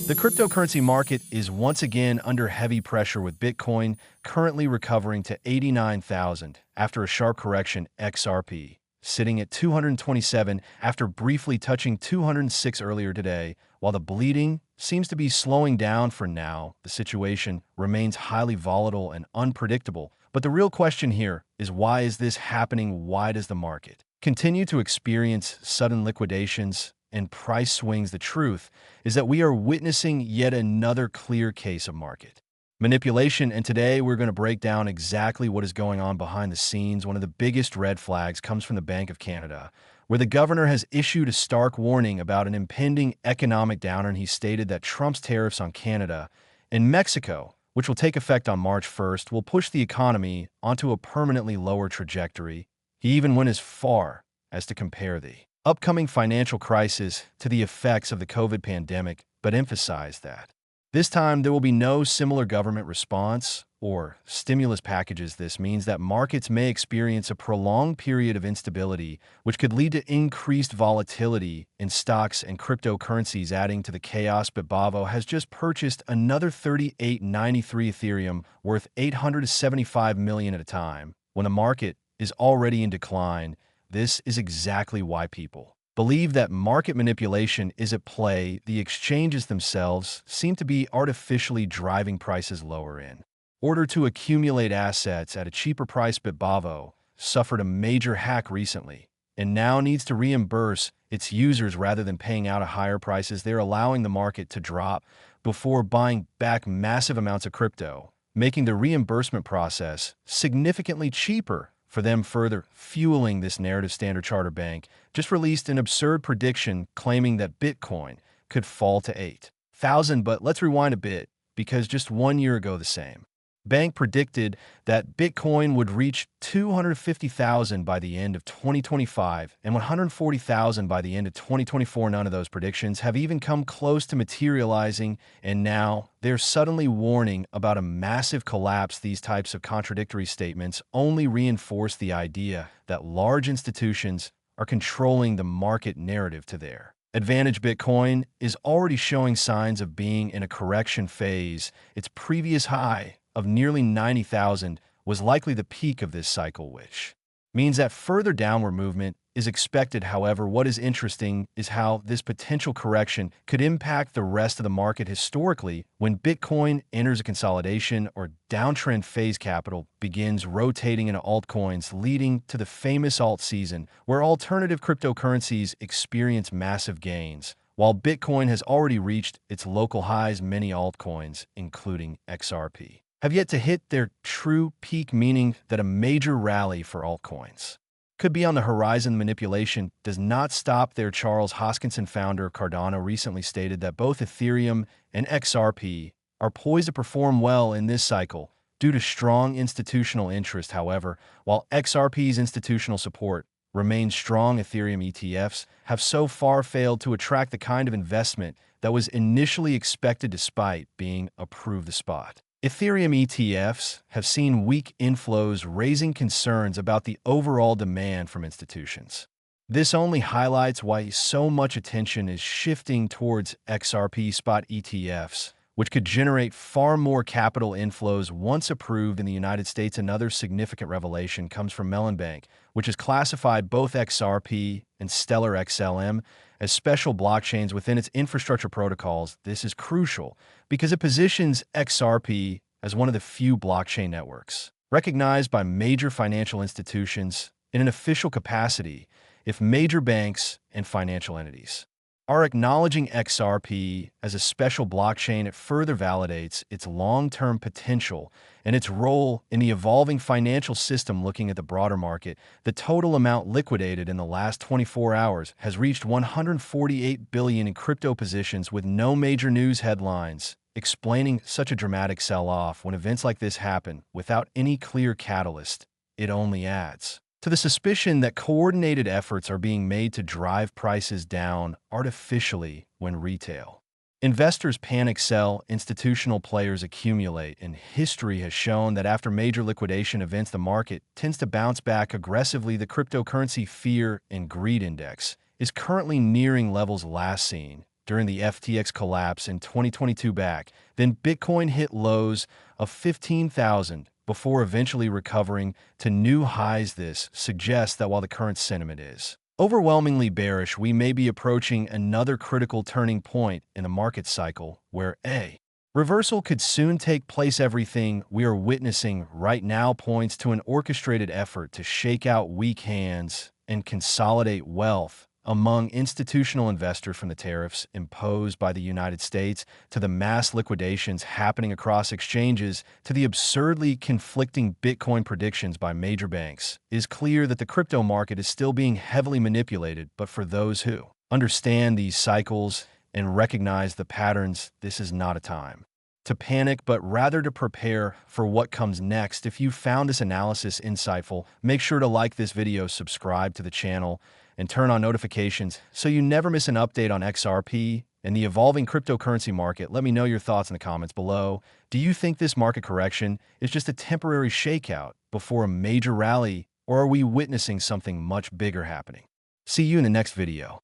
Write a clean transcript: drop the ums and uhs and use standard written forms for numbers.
The cryptocurrency market is once again under heavy pressure with Bitcoin currently recovering to 89,000 after a sharp correction. XRP sitting at 227 after briefly touching 206 earlier today. While the bleeding seems to be slowing down for now, the situation remains highly volatile and unpredictable. But the real question here is, why is this happening? Why does the market continue to experience sudden liquidations and price swings? The truth is that we are witnessing yet another clear case of market manipulation, and today we're going to break down exactly what is going on behind the scenes. One of the biggest red flags comes from the Bank of Canada, where the governor has issued a stark warning about an impending economic downturn. He stated that Trump's tariffs on Canada and Mexico, which will take effect on March 1st, will push the economy onto a permanently lower trajectory. He even went as far as to compare the upcoming financial crisis to the effects of the COVID pandemic, but emphasized that this time there will be no similar government response or stimulus packages. This means that markets may experience a prolonged period of instability, which could lead to increased volatility in stocks and cryptocurrencies, adding to the chaos. Bitbavo has just purchased another 3893 Ethereum worth $875 million at a time, when the market is already in decline. This is exactly why people believe that market manipulation is at play. The exchanges themselves seem to be artificially driving prices lower in order to accumulate assets at a cheaper price. Bitbavo suffered a major hack recently and now needs to reimburse its users rather than paying out at higher prices. They're allowing the market to drop before buying back massive amounts of crypto, making the reimbursement process significantly cheaper for them, further fueling this narrative. Standard Chartered Bank just released an absurd prediction claiming that Bitcoin could fall to 8,000. But let's rewind a bit, because just 1 year ago the same bank predicted that Bitcoin would reach 250,000 by the end of 2025 and 140,000 by the end of 2024. None of those predictions have even come close to materializing, and now they're suddenly warning about a massive collapse. These types of contradictory statements only reinforce the idea that large institutions are controlling the market narrative to their advantage. Bitcoin is already showing signs of being in a correction phase. Its previous high of nearly 90,000 was likely the peak of this cycle, which means that further downward movement is expected. However, what is interesting is how this potential correction could impact the rest of the market. Historically, when Bitcoin enters a consolidation or downtrend phase, capital begins rotating into altcoins, leading to the famous alt season, where alternative cryptocurrencies experience massive gains. While Bitcoin has already reached its local highs, many altcoins, including XRP, have yet to hit their true peak, meaning that a major rally for altcoins could be on the horizon. Manipulation does not stop there. Charles Hoskinson, founder of Cardano, recently stated that both Ethereum and XRP are poised to perform well in this cycle due to strong institutional interest. However, while XRP's institutional support remains strong, Ethereum ETFs have so far failed to attract the kind of investment that was initially expected, despite being approved. The spot Ethereum ETFs have seen weak inflows, raising concerns about the overall demand from institutions. This only highlights why so much attention is shifting towards XRP spot ETFs, which could generate far more capital inflows once approved in the United States. Another significant revelation comes from Mellon Bank, which has classified both XRP and Stellar XLM as special blockchains within its infrastructure protocols. This is crucial because it positions XRP as one of the few blockchain networks recognized by major financial institutions in an official capacity. If major banks and financial entities are acknowledging XRP as a special blockchain, it further validates its long-term potential and its role in the evolving financial system. Looking at the broader market, the total amount liquidated in the last 24 hours has reached $148 billion in crypto positions, with no major news headlines explaining such a dramatic sell-off. When events like this happen without any clear catalyst, it only adds to the suspicion that coordinated efforts are being made to drive prices down artificially. When retail investors panic sell, institutional players accumulate, and history has shown that after major liquidation events, the market tends to bounce back aggressively. The cryptocurrency fear and greed index is currently nearing levels last seen during the FTX collapse in 2022 back. Then Bitcoin hit lows of 15,000 before eventually recovering to new highs. This suggests that while the current sentiment is overwhelmingly bearish, we may be approaching another critical turning point in the market cycle where a reversal could soon take place. Everything we are witnessing right now points to an orchestrated effort to shake out weak hands and consolidate wealth among institutional investors, from the tariffs imposed by the United States to the mass liquidations happening across exchanges to the absurdly conflicting Bitcoin predictions by major banks. It is clear that the crypto market is still being heavily manipulated, but for those who understand these cycles and recognize the patterns, this is not a time to panic, but rather to prepare for what comes next. If you found this analysis insightful, make sure to like this video, subscribe to the channel, and turn on notifications so you never miss an update on XRP and the evolving cryptocurrency market. Let me know your thoughts in the comments below. Do you think this market correction is just a temporary shakeout before a major rally, or are we witnessing something much bigger happening? See you in the next video.